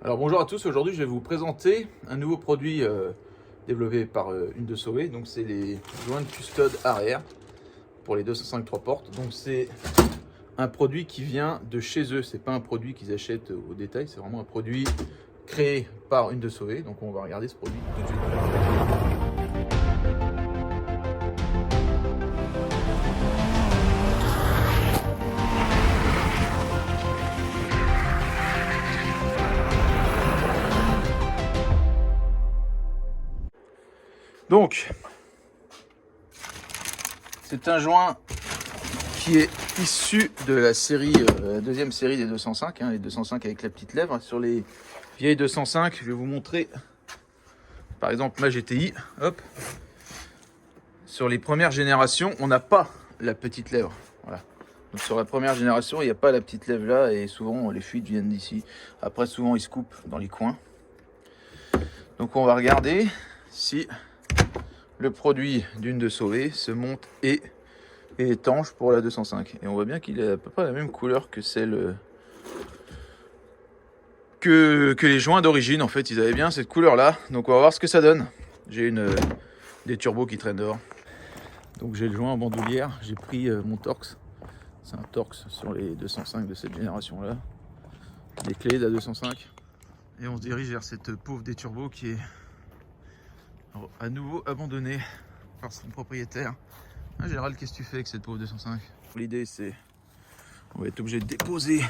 Alors bonjour à tous, aujourd'hui je vais vous présenter un nouveau produit développé par Une2Sauvé. Donc c'est les joints de custode arrière pour les 205 3 portes. Donc c'est un produit qui vient de chez eux, c'est pas un produit qu'ils achètent au détail, c'est vraiment un produit créé par Une2Sauvé. Donc on va regarder ce produit tout de suite. Donc, c'est un joint qui est issu de la série, la deuxième série des 205, les 205 avec la petite lèvre. Sur les vieilles 205, je vais vous montrer, par exemple ma GTI, hop. Sur les premières générations, on n'a pas la petite lèvre. Voilà. Donc sur la première génération, il n'y a pas la petite lèvre là, et souvent les fuites viennent d'ici. Après, souvent ils se coupent dans les coins. Donc on va regarder si le produit d'Une2Sauvé se monte et est étanche pour la 205. Et on voit bien qu'il est à peu près la même couleur que celle que les joints d'origine. En fait, ils avaient bien cette couleur là. Donc on va voir ce que ça donne. J'ai des turbos qui traînent dehors. Donc j'ai le joint en bandoulière. J'ai pris mon Torx. C'est un Torx sur les 205 de cette génération là. Les clés de la 205. Et on se dirige vers cette pauvre des turbos qui est à nouveau abandonnée par son propriétaire. Ah, Gérald, qu'est-ce que tu fais avec cette pauvre 205? L'idée c'est, on va être obligé de déposer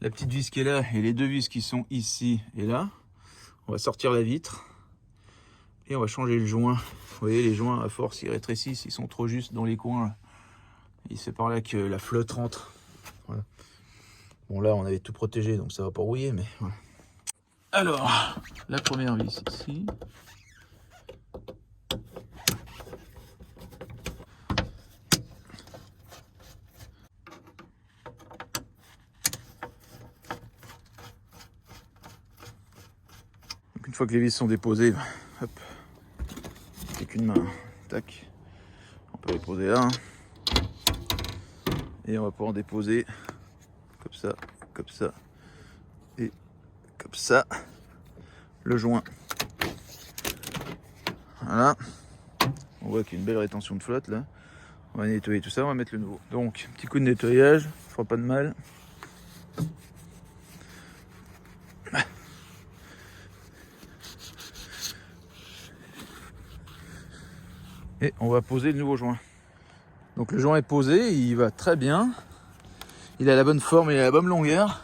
la petite vis qui est là et les deux vis qui sont ici et là. On va sortir la vitre et on va changer le joint. Vous voyez, les joints à force ils rétrécissent, ils sont trop juste dans les coins. Et c'est par là que la flotte rentre. Voilà. Bon, là on avait tout protégé donc ça va pas rouiller, mais voilà. Alors, la première vis ici. Donc une fois que les vis sont déposées, hop, c'est qu'une main, tac, on peut les poser là. Et on va pouvoir en déposer comme ça et comme ça le joint. Voilà, on voit qu'il y a une belle rétention de flotte là. On va nettoyer tout ça, on va mettre le nouveau. Donc petit coup de nettoyage, ça fera pas de mal. Et on va poser le nouveau joint. Donc le joint est posé, il va très bien. Il a la bonne forme, il a la bonne longueur.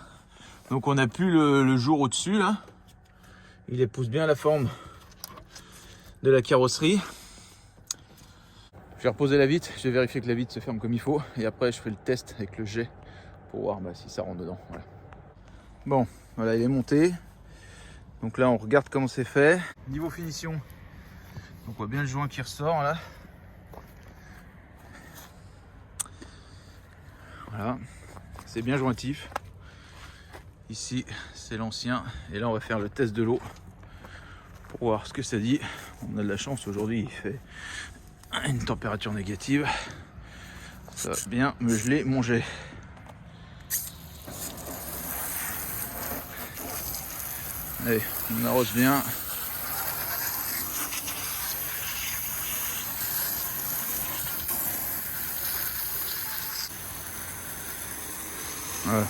Donc on n'a plus le jour au-dessus là. Il épouse bien la forme de la carrosserie. Je vais reposer la vitre, je vais vérifier que la vitre se ferme comme il faut. Et après je fais le test avec le jet pour voir si ça rentre dedans. Voilà. Bon, voilà, il est monté. Donc là on regarde comment c'est fait. Niveau finition, donc on voit bien le joint qui ressort là. Voilà, c'est bien jointif. Ici c'est l'ancien et là on va faire le test de l'eau pour voir ce que ça dit. On a de la chance aujourd'hui, il fait une température négative. Ça va bien me geler mon jet. Allez, on arrose bien. Voilà.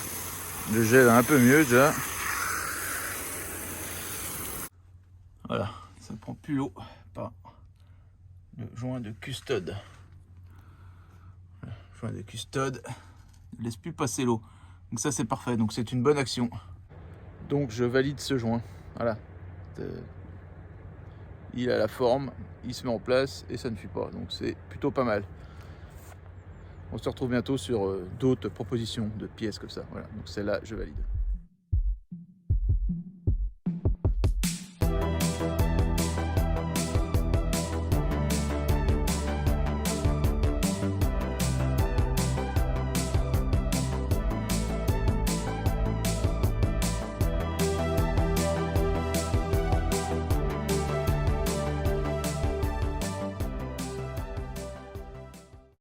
Le jet va un peu mieux déjà. Voilà, ça ne prend plus l'eau par le joint de custode. Le joint de custode ne laisse plus passer l'eau. Donc ça c'est parfait, donc c'est une bonne action. Donc je valide ce joint. Voilà. Il a la forme, il se met en place et ça ne fuit pas. Donc c'est plutôt pas mal. On se retrouve bientôt sur d'autres propositions de pièces comme ça. Voilà, donc celle-là je valide.